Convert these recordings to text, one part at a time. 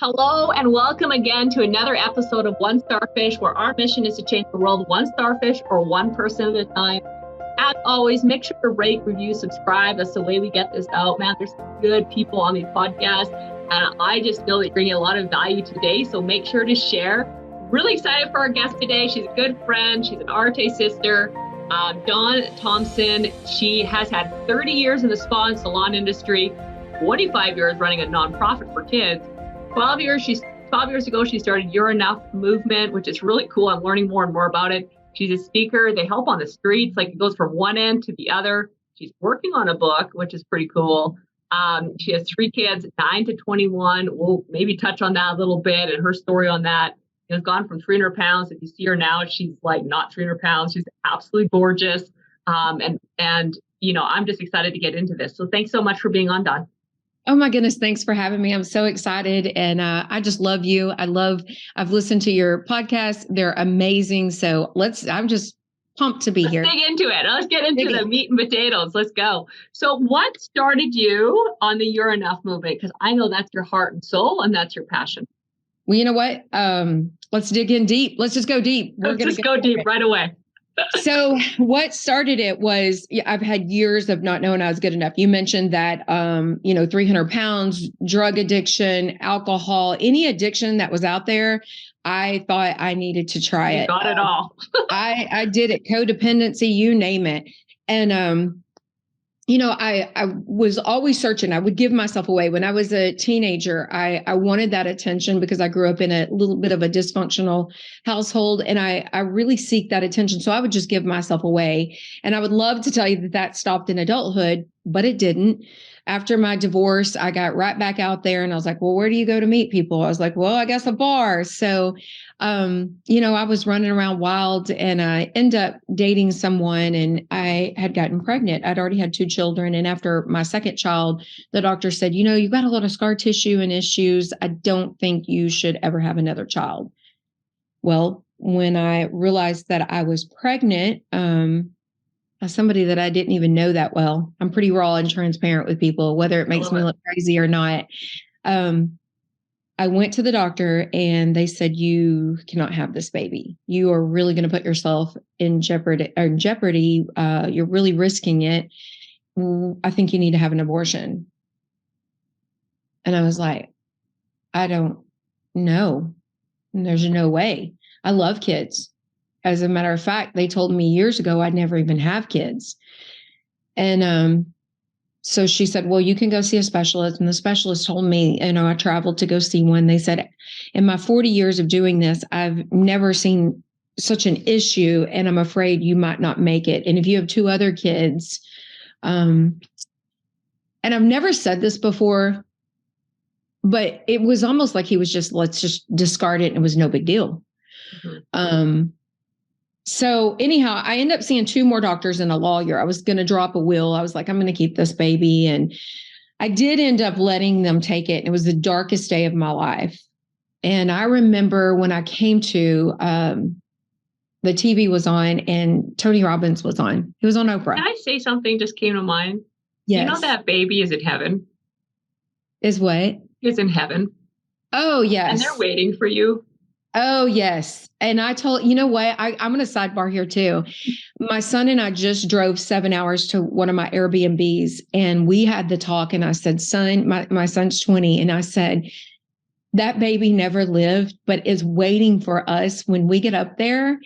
Hello and welcome again to another episode of One Starfish, where our mission is to change the world one starfish or one person at a time. As always, make sure to rate, review, subscribe. That's the way we get this out. Man, there's good people on these podcasts, and I just know that you're bringing a lot of value today, so make sure to share. Really excited for our guest today. She's a good friend. She's an Arte sister. Dawn Thompson. She has had 30 years in the spa and salon industry, 25 years running a nonprofit for kids. 12 years ago, she started You're Enough movement, which is really cool. I'm learning more and more about it. She's a speaker. They help on the streets. Like, it goes from one end to the other. She's working on a book, which is pretty cool. She has 3 kids, 9 to 21. We'll maybe touch on that a little bit and her story on that. Has gone from 300 pounds. If you see her now, she's like not 300 pounds. She's absolutely gorgeous. And you know, I'm just excited to get into this. So thanks so much for being on, Dawn. Oh my goodness. Thanks for having me. I'm so excited. And I just love you. I've listened to your podcast. They're amazing. So I'm just pumped to be here. Let's dig into it. Let's get into the meat and potatoes. Let's go. So what started you on the You're Enough movement? Because I know that's your heart and soul and that's your passion. Well, you know what? Let's dig in deep. Let's just go deep. Let's just go deep right away. So what started it was, I've had years of not knowing I was good enough. You mentioned that, 300 pounds, drug addiction, alcohol, any addiction that was out there. I thought I needed to try it. Got it all. I did it. Codependency, you name it. And, I was always searching. I would give myself away. When I was a teenager, I wanted that attention because I grew up in a little bit of a dysfunctional household, and I really seek that attention. So I would just give myself away. And I would love to tell you that stopped in adulthood, but it didn't. After my divorce, I got right back out there and I was like, well, where do you go to meet people? I was like, well, I guess a bar. So, I was running around wild, and I ended up dating someone, and I had gotten pregnant. I'd already had 2 children. And after my second child, the doctor said, you've got a lot of scar tissue and issues. I don't think you should ever have another child. Well, when I realized that I was pregnant, somebody that I didn't even know that well. I'm pretty raw and transparent with people, whether it makes me look crazy or not. I went to the doctor and they said, you cannot have this baby. You are really going to put yourself in jeopardy. You're really risking it. I think you need to have an abortion. And I was like, I don't know. There's no way. I love kids. As a matter of fact, they told me years ago I'd never even have kids. And so she said, well, you can go see a specialist. And the specialist told me, I traveled to go see one. They said, in my 40 years of doing this, I've never seen such an issue, and I'm afraid you might not make it. And if you have 2 other kids, and I've never said this before, but it was almost like he was just, let's just discard it. And it was no big deal. Mm-hmm. So anyhow, I ended up seeing 2 more doctors and a lawyer. I was going to drop a will. I was like, I'm going to keep this baby. And I did end up letting them take it. It was the darkest day of my life. And I remember when I came to, the TV was on and Tony Robbins was on. He was on Oprah. Can I say something just came to mind? Yes. You know that baby is in heaven? Is what? Is in heaven. Oh, yes. And they're waiting for you. Oh, yes. And I told, I'm going to sidebar here too. My son and I just drove 7 hours to one of my Airbnbs, and we had the talk, and I said, son, my son's 20. And I said, that baby never lived, but is waiting for us when we get up there.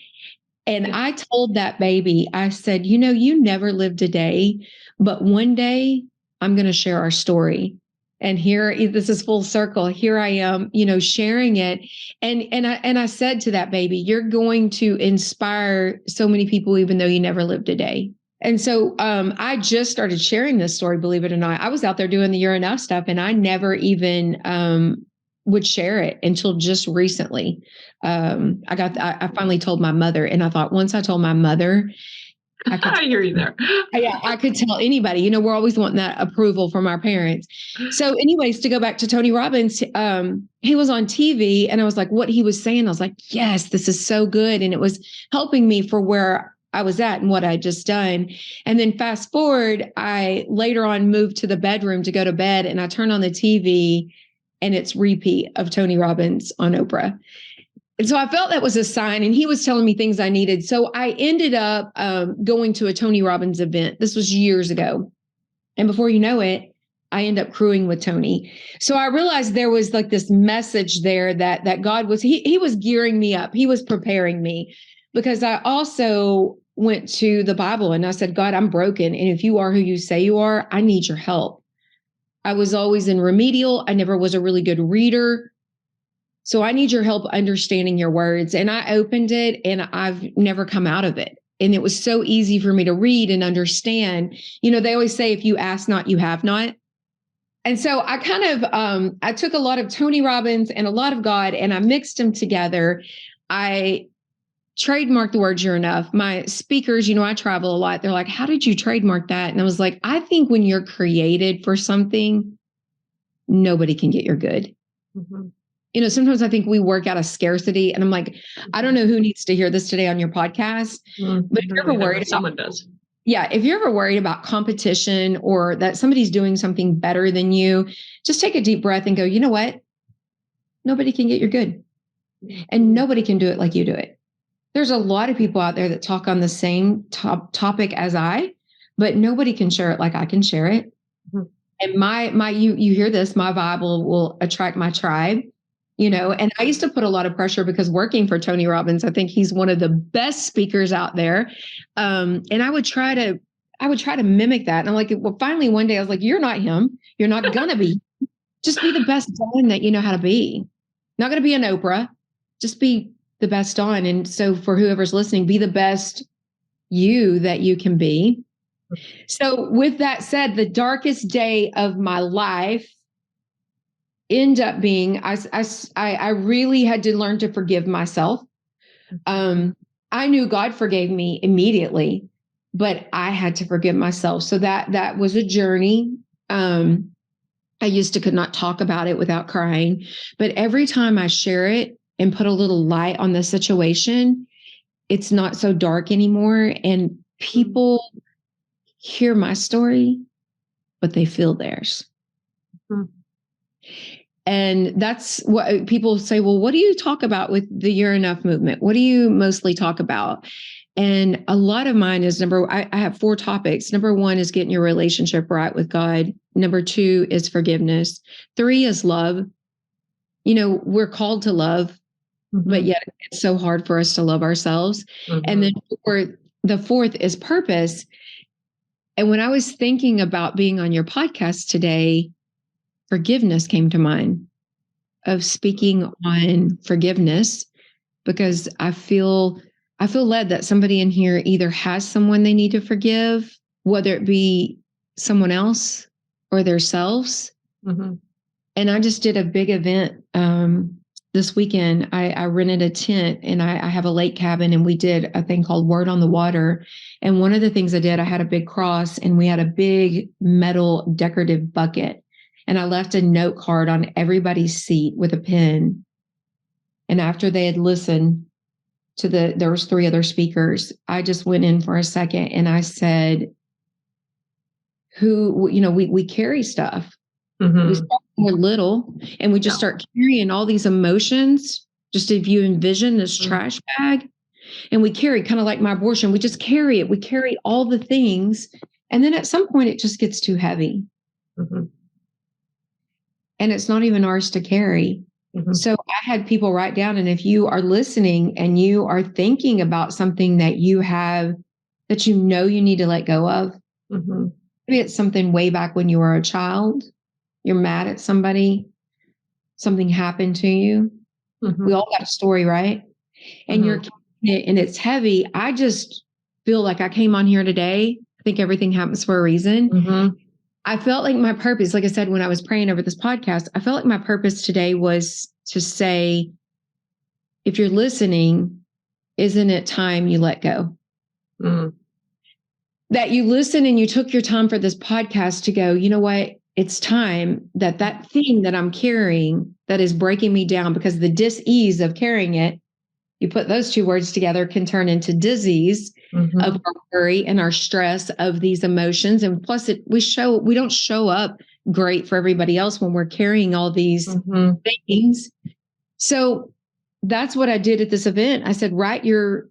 And I told that baby, I said, you never lived a day, but one day I'm going to share our story. And here, this is full circle. Here I am, sharing it. And I said to that baby, you're going to inspire so many people, even though you never lived a day. And so I just started sharing this story, believe it or not. I was out there doing the You're Enough stuff, and I never even would share it until just recently. I finally told my mother, and I thought, once I told my mother, I hear you there. Yeah, I could tell anybody. We're always wanting that approval from our parents. So anyways, to go back to Tony Robbins, he was on TV, and I was like, what he was saying, I was like, yes, this is so good. And it was helping me for where I was at and what I'd just done. And then fast forward, I later on moved to the bedroom to go to bed, and I turned on the TV, and it's repeat of Tony Robbins on Oprah. And so I felt that was a sign, and he was telling me things I needed. So I ended up going to a Tony Robbins event. This was years ago. And before you know it, I end up crewing with Tony. So I realized there was like this message there that God was, he was gearing me up. He was preparing me, because I also went to the Bible and I said, God, I'm broken. And if you are who you say you are, I need your help. I was always in remedial. I never was a really good reader. So I need your help understanding your words. And I opened it and I've never come out of it. And it was so easy for me to read and understand. You know, they always say, if you ask not, you have not. And so I kind of, I took a lot of Tony Robbins and a lot of God, and I mixed them together. I trademarked the word "you're enough." My speakers, you know, I travel a lot. They're like, how did you trademark that? And I was like, I think when you're created for something, nobody can get your good. Mm-hmm. You know, sometimes I think we work out of scarcity, and I'm like, I don't know who needs to hear this today on your podcast, but if you're ever worried, someone does. Yeah, if you're ever worried about competition or that somebody's doing something better than you, just take a deep breath and go, you know what? Nobody can get your good, and nobody can do it like you do it. There's a lot of people out there that talk on the same topic as I, but nobody can share it like I can share it. Mm-hmm. And you hear this, my vibe will attract my tribe. You know, and I used to put a lot of pressure, because working for Tony Robbins, I think he's one of the best speakers out there. And I would try to mimic that. And I'm like, well, finally one day I was like, you're not him. You're not going to be. Just be the best Dawn that you know how to be. Not going to be an Oprah. Just be the best Dawn. And so for whoever's listening, be the best you that you can be. So with that said, the darkest day of my life end up being, I really had to learn to forgive myself. I knew God forgave me immediately, but I had to forgive myself. So that was a journey. I could not talk about it without crying, but every time I share it and put a little light on the situation, it's not so dark anymore. And people hear my story, but they feel theirs. Mm-hmm. And that's what people say, well, what do you talk about with the You're Enough movement? What do you mostly talk about? And a lot of mine is I have 4 topics. Number 1 is getting your relationship right with God. Number 2 is forgiveness. 3 is love. You know, we're called to love, mm-hmm. but yet it's so hard for us to love ourselves. Mm-hmm. And then the 4th is purpose. And when I was thinking about being on your podcast today, forgiveness came to mind, of speaking on forgiveness, because I feel led that somebody in here either has someone they need to forgive, whether it be someone else or themselves. Mm-hmm. And I just did a big event this weekend. I rented a tent, and I have a lake cabin, and we did a thing called Word on the Water. And one of the things I did, I had a big cross, and we had a big metal decorative bucket. And I left a note card on everybody's seat with a pen. And after they had listened to there was 3 other speakers, I just went in for a second and I said, we carry stuff. Mm-hmm. We start when we're little, and we just start carrying all these emotions. Just if you envision this trash bag, and we carry, kind of like my abortion, we just carry it. We carry all the things. And then at some point it just gets too heavy. Mm-hmm. And it's not even ours to carry. Mm-hmm. So I had people write down, and if you are listening and you are thinking about something that you have, that you know you need to let go of, mm-hmm. maybe it's something way back when you were a child, you're mad at somebody, something happened to you. Mm-hmm. We all got a story, right? And you're carrying it, and it's heavy. I just feel like I came on here today. I think everything happens for a reason. Mm-hmm. I felt like my purpose, like I said, when I was praying over this podcast, I felt like my purpose today was to say, if you're listening, isn't it time you let go? Mm. That you listen and you took your time for this podcast to go, you know what? It's time that thing that I'm carrying that is breaking me down, because the dis-ease of carrying it, you put those 2 words together, can turn into disease mm-hmm. of our worry and our stress of these emotions. And plus we don't show up great for everybody else when we're carrying all these things. So that's what I did at this event. I said, write your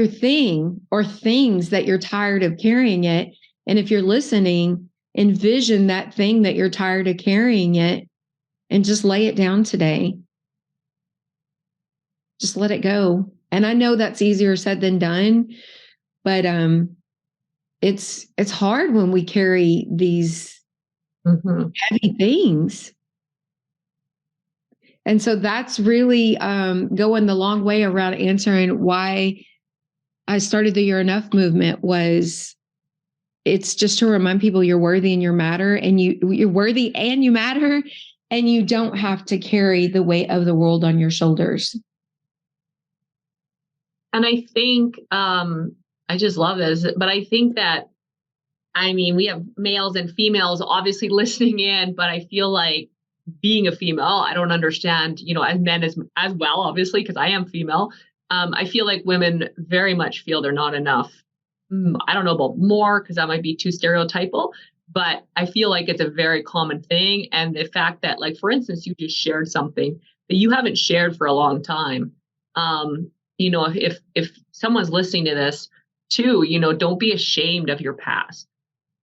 thing or things that you're tired of carrying it. And if you're listening, envision that thing that you're tired of carrying it and just lay it down today. Just let it go. And I know that's easier said than done, but it's hard when we carry these heavy things. And so that's really going the long way around answering why I started the You're Enough movement. Was it's just to remind people you're worthy and you matter, and you're worthy and you matter, and you don't have to carry the weight of the world on your shoulders. And I think I just love this, but I think that, I mean, we have males and females obviously listening in, but I feel like being a female, I don't understand, as men as well, obviously, because I am female. I feel like women very much feel they're not enough. I don't know about more, because that might be too stereotypal, but I feel like it's a very common thing. And the fact that, like, for instance, you just shared something that you haven't shared for a long time. If someone's listening to this too, don't be ashamed of your past.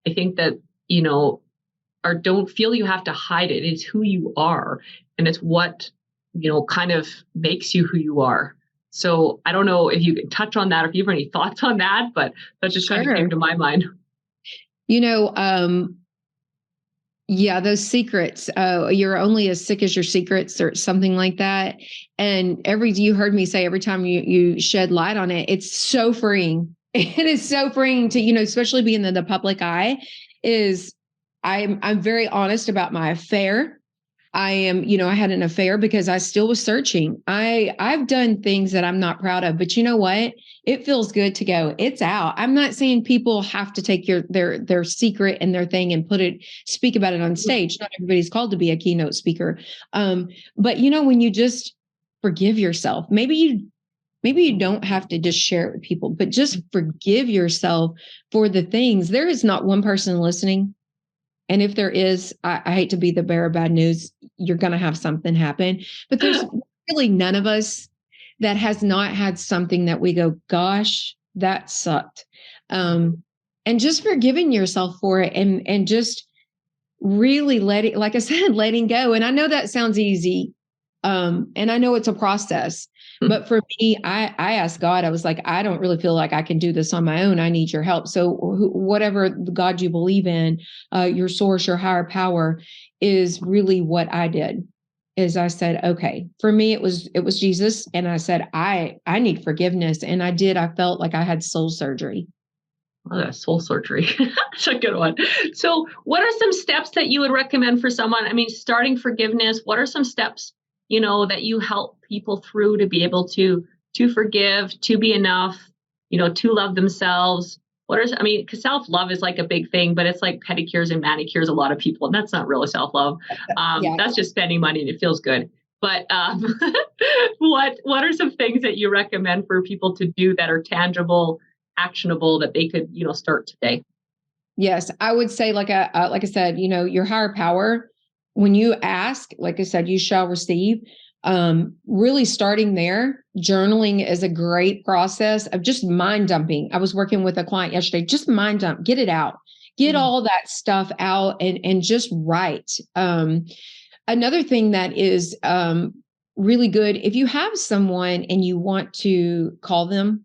I think that, or don't feel you have to hide it. It's who you are. And it's what, kind of makes you who you are. So I don't know if you can touch on that or if you have any thoughts on that, but that just kind of came to my mind. Yeah, those secrets, you're only as sick as your secrets or something like that. And you heard me say every time you shed light on it, it's so freeing. It is so freeing to, especially being in the public eye. I'm very honest about my affair. I am, I had an affair because I still was searching. I've done things that I'm not proud of, but you know what? It feels good to go. It's out. I'm not saying people have to take their secret and their thing and speak about it on stage. Not everybody's called to be a keynote speaker. But when you just forgive yourself, maybe you don't have to just share it with people, but just forgive yourself for the things. There is not one person listening. And if there is, I hate to be the bearer of bad news, you're going to have something happen. But there's really none of us that has not had something that we go, gosh, that sucked. And just forgiving yourself for it and just really like I said, letting go. And I know that sounds easy. And I know it's a process. But for me, I asked God, I was like, I don't really feel like I can do this on my own. I need your help. So whatever God you believe in, your source, your higher power is really what I did. Is I said, okay, for me, it was Jesus. And I said, I need forgiveness. And I did. I felt like I had soul surgery. Oh, that's soul surgery. That's a good one. So what are some steps that you would recommend for someone? I mean, starting forgiveness, what are some steps that you help people through to be able to forgive, to be enough, to love themselves? Because self-love is like a big thing, but it's like pedicures and manicures, a lot of people, and that's not really self-love. That's just spending money and it feels good. But what are some things that you recommend for people to do that are tangible, actionable, that they could, start today? Yes, I would say, like I said, your higher power, when you ask, like I said, you shall receive. Really starting there, journaling is a great process of just mind dumping. I was working with a client yesterday, just mind dump, get it out, get all that stuff out and just write. Another thing that is really good, if you have someone and you want to call them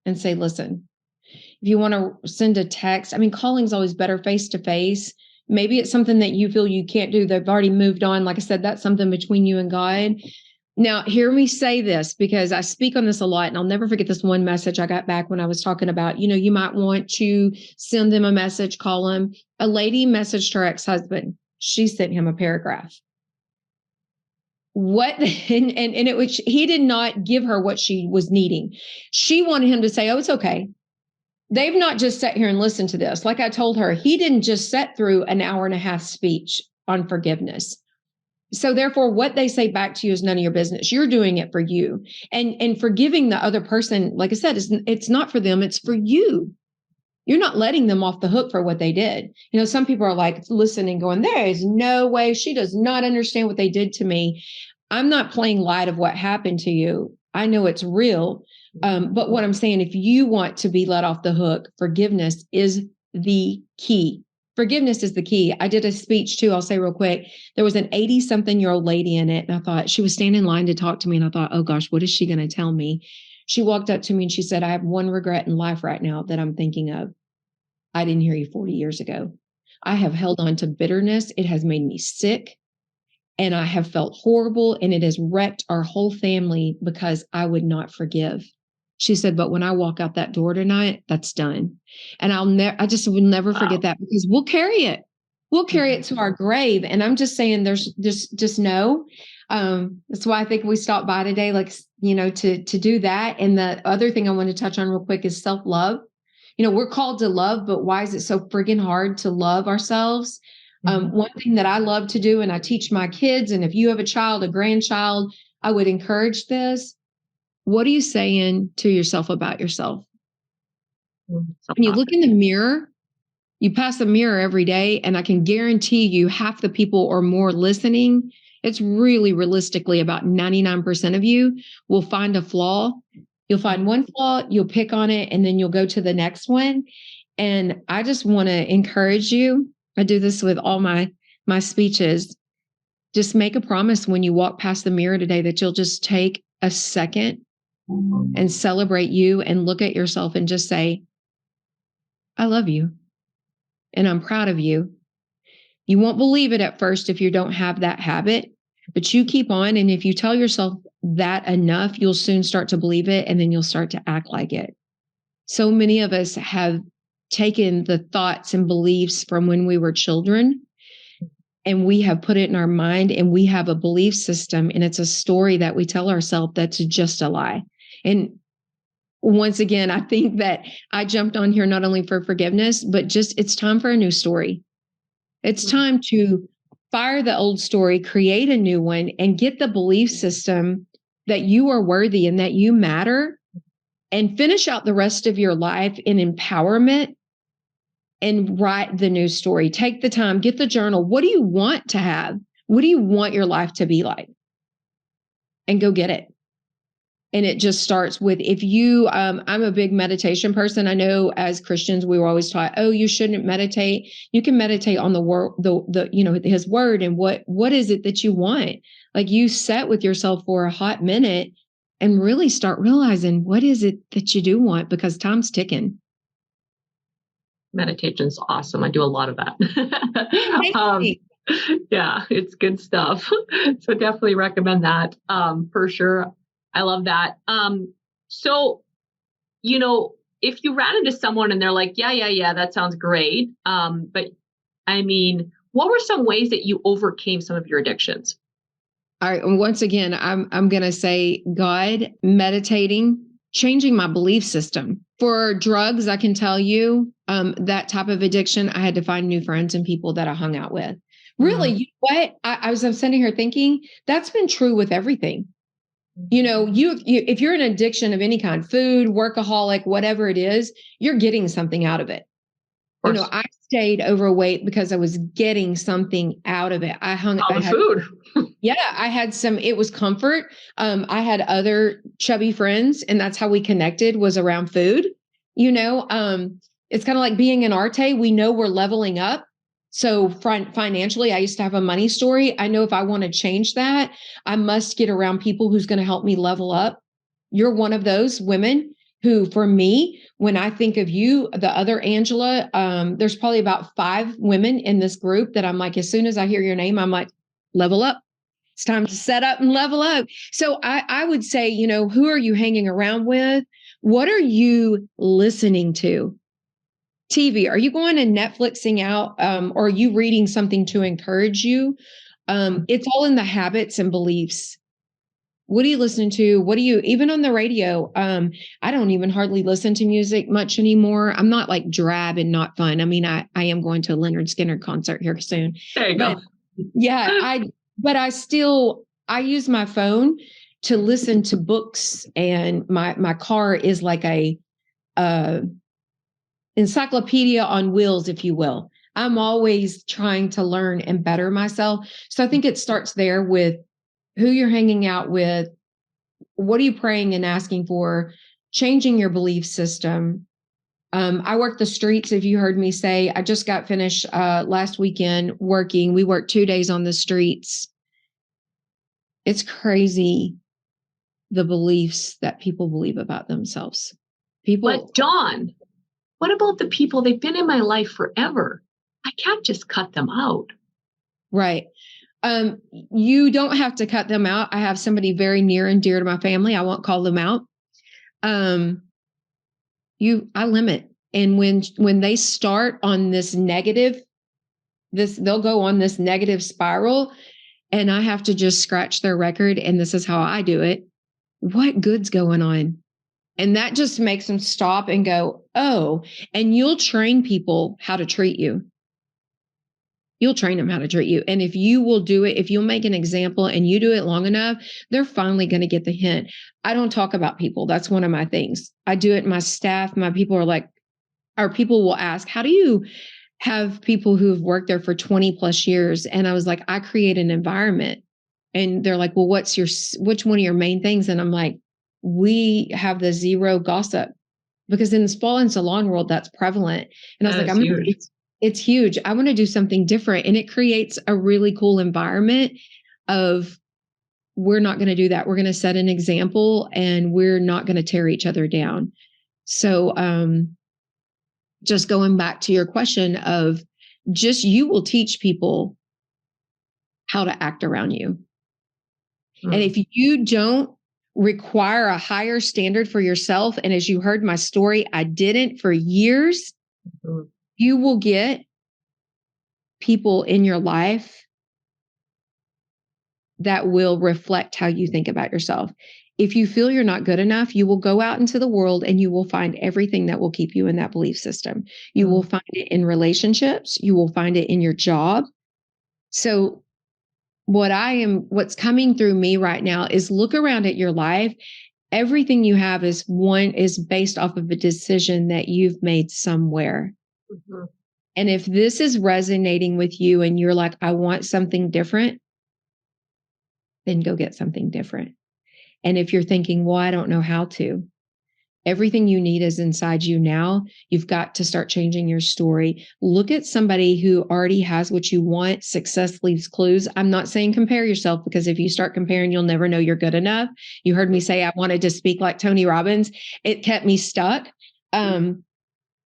and say, listen, if you want to send a text, calling is always better face to face. Maybe it's something that you feel you can't do. They've already moved on. Like I said, that's something between you and God. Now, hear me say this, because I speak on this a lot, and I'll never forget this one message I got back when I was talking about, you might want to send them a message, call them. A lady messaged her ex-husband. She sent him a paragraph. He did not give her what she was needing. She wanted him to say, oh, it's okay. They've not just sat here and listened to this. Like I told her, he didn't just sit through an hour and a half speech on forgiveness. So therefore, what they say back to you is none of your business. You're doing it for you. And forgiving the other person, like I said, it's not for them, it's for you. you're not letting them off the hook for what they did. You know, some people are like listening, going, there is no way, she does not understand what they did to me. I'm not playing light of what happened to you. I know it's real. But what I'm saying, if you want to be let off the hook, forgiveness is the key. Forgiveness is the key. I did a speech too. I'll say real quick. There was an 80-something-year-old lady in it. And I thought, she was standing in line to talk to me. And I thought, oh gosh, what is she going to tell me? She walked up to me and she said, I have one regret in life right now that I'm thinking of. I didn't hear you 40 years ago. I have held on to bitterness. It has made me sick. And I have felt horrible. And it has wrecked our whole family because I would not forgive. She said, but when I walk out that door tonight, that's done. And I just will never forget that, because we'll carry it. We'll carry it to our grave. And I'm just saying, there's just no. That's why I think we stopped by today, like, you know, to do that. And the other thing I want to touch on real quick is self-love. You know, we're called to love, but why is it so friggin' hard to love ourselves? One thing that I love to do, and I teach my kids, and if you have a child, a grandchild, I would encourage this. What are you saying to yourself about yourself? When you look in the mirror, you pass the mirror every day, and I can guarantee you half the people or more listening, it's really realistically about 99% of you will find a flaw. You'll find one flaw, you'll pick on it, and then you'll go to the next one. And I just want to encourage you. I do this with all my speeches. Just make a promise when you walk past the mirror today that you'll just take a second and celebrate you and look at yourself and just say, I love you and I'm proud of you. You won't believe it at first if you don't have that habit, but you keep on. And if you tell yourself that enough, you'll soon start to believe it, and then you'll start to act like it. So many of us have taken the thoughts and beliefs from when we were children, and we have put it in our mind, and we have a belief system, and it's a story that we tell ourselves that's just a lie. And once again, I think that I jumped on here not only for forgiveness, but just it's time for a new story. It's time to fire the old story, create a new one, and get the belief system that you are worthy and that you matter, and finish out the rest of your life in empowerment and write the new story. Take the time, get the journal. What do you want to have? What do you want your life to be like? And go get it. And it just starts with, if you, I'm a big meditation person. I know as Christians, we were always taught, oh, you shouldn't meditate. You can meditate on the word, you know, his word. And what is it that you want? Like, you sit with yourself for a hot minute and really start realizing what is it that you do want, because time's ticking. Meditation's awesome. I do a lot of that. Yeah, it's good stuff. So definitely recommend that for sure. I love that. So, you know, if you ran into someone and they're like, yeah, that sounds great. But I mean, what were some ways that you overcame some of your addictions? All right. Once again, I'm going to say God, meditating, changing my belief system. For drugs, I can tell you that type of addiction, I had to find new friends and people that I hung out with. Really, you know what? I was sitting here thinking that's been true with everything. You know, you if you're an addiction of any kind, food, workaholic, whatever it is, you're getting something out of it. You know, I stayed overweight because I was getting something out of it. I had food. Yeah, I had some, it was comfort. I had other chubby friends, and that's how we connected, was around food. You know, it's kind of like being in Arte. We know we're leveling up. So financially, I used to have a money story. I know if I want to change that, I must get around people who's going to help me level up. You're one of those women who, for me, when I think of you, the other Angela, there's probably about 5 women in this group that I'm like, as soon as I hear your name, I'm like, level up. It's time to set up and level up. So I would say, you know, who are you hanging around with? What are you listening to? TV, are you going and Netflixing out, or are you reading something to encourage you? It's all in the habits and beliefs. What are you listening to? What do you, even on the radio? I don't even hardly listen to music much anymore. I'm not like drab and not fun. I mean, I am going to a Leonard Skinner concert here soon. There you go. Yeah, but I use my phone to listen to books, and my car is like encyclopedia on wheels, if you will. I'm always trying to learn and better myself. So I think it starts there with who you're hanging out with. What are you praying and asking for? Changing your belief system. I work the streets. If you heard me say, I just got finished last weekend working. We worked 2 days on the streets. It's crazy the beliefs that people believe about themselves. But Dawn, what about the people? They've been in my life forever. I can't just cut them out. Right. You don't have to cut them out. I have somebody very near and dear to my family. I won't call them out. I limit. And when they start on this negative, they'll go on this negative spiral, and I have to just scratch their record. And this is how I do it. What good's going on? And that just makes them stop and go, oh, and you'll train people how to treat you. You'll train them how to treat you. And if you will do it, if you'll make an example and you do it long enough, they're finally going to get the hint. I don't talk about people. That's one of my things. I do it. My staff, my people are like, or people will ask, how do you have people who've worked there for 20 plus years? And I was like, I create an environment. And they're like, well, which one of your main things? And I'm like, we have the zero gossip, because in the spa and salon world, that's prevalent. And I was like, it's huge. I want to do something different. And it creates a really cool environment of, we're not going to do that. We're going to set an example, and we're not going to tear each other down. So, just going back to your question of you will teach people how to act around you. And if you don't require a higher standard for yourself, and as you heard my story, I didn't for years, you will get people in your life that will reflect how you think about yourself. If you feel you're not good enough, you will go out into the world and you will find everything that will keep you in that belief system. You will find it in relationships. You will find it in your job. So what's coming through me right now is look around at your life. Everything you have is based off of a decision that you've made somewhere. Mm-hmm. And if this is resonating with you and you're like, I want something different, then go get something different. And if you're thinking, well, I don't know how to, everything you need is inside you now. You've got to start changing your story. Look at somebody who already has what you want. Success leaves clues. I'm not saying compare yourself, because if you start comparing, you'll never know you're good enough. You heard me say I wanted to speak like Tony Robbins. It kept me stuck.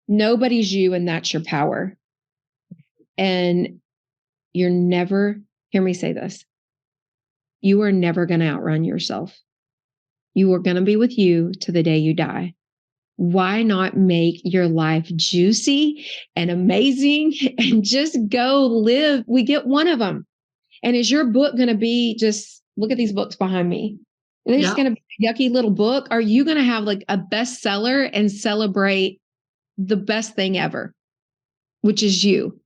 Nobody's you, and that's your power. And hear me say this, you are never going to outrun yourself. You are going to be with you to the day you die. Why not make your life juicy and amazing and just go live? We get one of them. And is your book going to be just, look at these books behind me. Are they just going to be a yucky little book? Are you going to have like a bestseller and celebrate the best thing ever, which is you?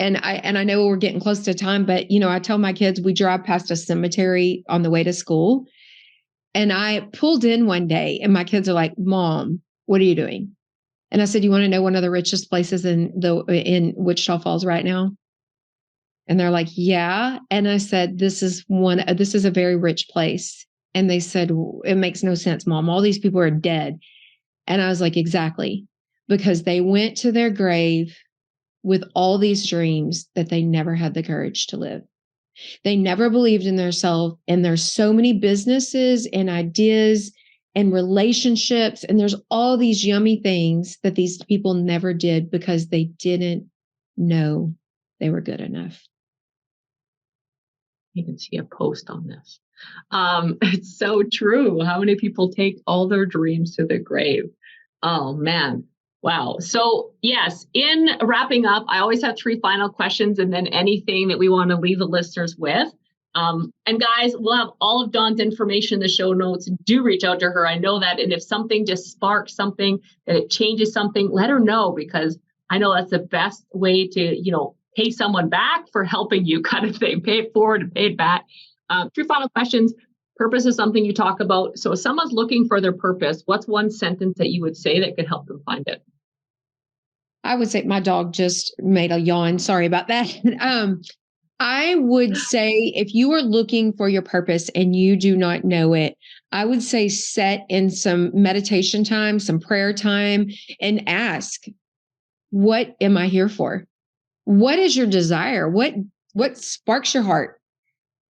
And I know we're getting close to time, but I tell my kids, we drive past a cemetery on the way to school. And I pulled in one day and my kids are like, Mom, what are you doing? And I said, you want to know one of the richest places in Wichita Falls right now? And they're like, yeah. And I said, this is a very rich place. And they said, it makes no sense, Mom. All these people are dead. And I was like, exactly. Because they went to their grave with all these dreams that they never had the courage to live. They never believed in themselves. And there's so many businesses and ideas and relationships. And there's all these yummy things that these people never did because they didn't know they were good enough. You can see a post on this. It's so true. How many people take all their dreams to the grave? Oh, man. Wow. So yes, in wrapping up, I always have 3 final questions and then anything that we want to leave the listeners with. And guys, we'll have all of Dawn's information in the show notes. Do reach out to her. I know that. And if something just sparks something, that it changes something, let her know, because I know that's the best way to, pay someone back for helping you, kind of thing. Pay it forward and pay it back. 3 final questions. Purpose is something you talk about. So if someone's looking for their purpose, what's one sentence that you would say that could help them find it? I would say my dog just made a yawn. Sorry about that. I would say if you are looking for your purpose and you do not know it, I would say set in some meditation time, some prayer time, and ask, what am I here for? What is your desire? What sparks your heart?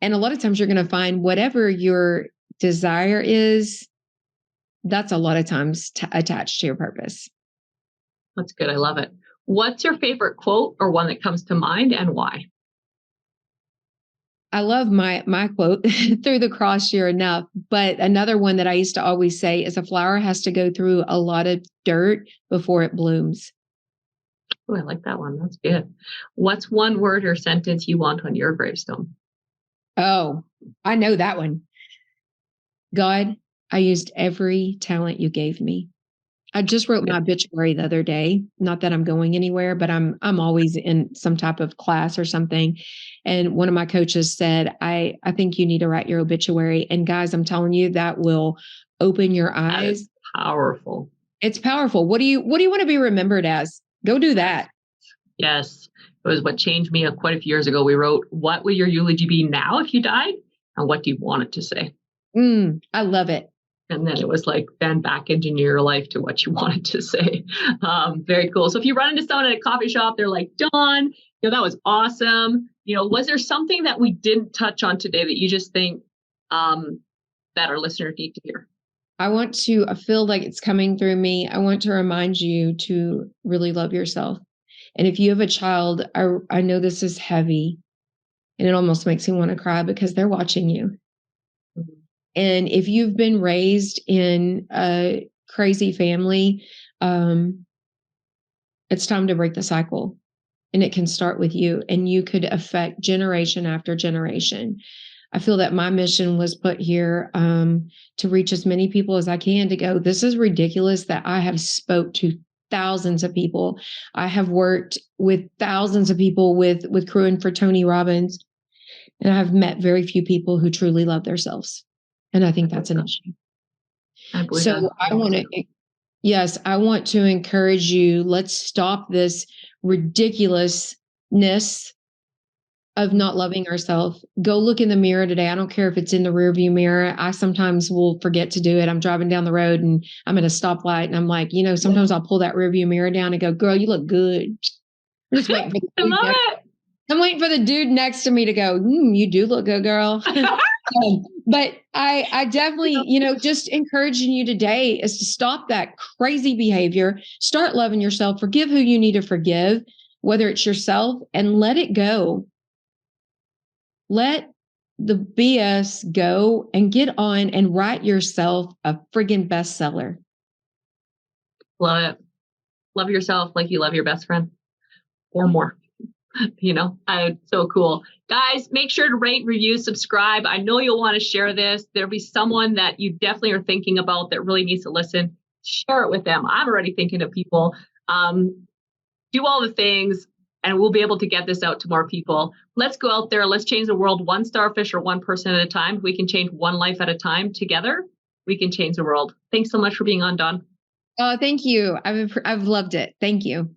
And a lot of times you're going to find whatever your desire is, that's a lot of times attached to your purpose. That's good. I love it. What's your favorite quote or one that comes to mind and why? I love my quote, through the cross you're enough. But another one that I used to always say is a flower has to go through a lot of dirt before it blooms. Oh, I like that one. That's good. What's one word or sentence you want on your gravestone? Oh, I know that one. God, I used every talent you gave me. I just wrote my obituary the other day. Not that I'm going anywhere, but I'm always in some type of class or something. And one of my coaches said, I think you need to write your obituary. And guys, I'm telling you, that will open your eyes. That is powerful. It's powerful. What do you want to be remembered as? Go do that. Yes. It was what changed me quite a few years ago. We wrote, what will your eulogy be now if you died? And what do you want it to say? I love it. And then it was like, then back engineer your life to what you wanted to say. Very cool. So if you run into someone at a coffee shop, they're like, Dawn, that was awesome. Was there something that we didn't touch on today that you just think that our listeners need to hear? I feel like it's coming through me. I want to remind you to really love yourself. And if you have a child, I know this is heavy and it almost makes me want to cry because they're watching you. Mm-hmm. And if you've been raised in a crazy family, it's time to break the cycle. And it can start with you, and you could affect generation after generation. I feel that my mission was put here to reach as many people as I can, to go, this is ridiculous that I have spoke to thousands of people. I have worked with thousands of people with crewing for Tony Robbins, and I have met very few people who truly love themselves. And I think that's an issue. So I want to encourage you. Let's stop this ridiculousness of not loving ourselves. Go look in the mirror today. I don't care if it's in the rearview mirror. I sometimes will forget to do it. I'm driving down the road and I'm at a stoplight and I'm like, sometimes I'll pull that rearview mirror down and go, girl, you look good. I'm just waiting for I'm waiting for the dude next to me to go, you do look good, girl. But I definitely, just encouraging you today is to stop that crazy behavior, start loving yourself, forgive who you need to forgive, whether it's yourself, and let it go. Let the BS go and get on and write yourself a friggin' bestseller. Love it. Love yourself like you love your best friend or more. So cool. Guys, make sure to rate, review, subscribe. I know you'll want to share this. There'll be someone that you definitely are thinking about that really needs to listen. Share it with them. I'm already thinking of people. Do all the things, and we'll be able to get this out to more people. Let's go out there. Let's change the world one starfish or one person at a time. If we can change one life at a time together, we can change the world. Thanks so much for being on, Dawn. Oh, thank you. I've loved it. Thank you.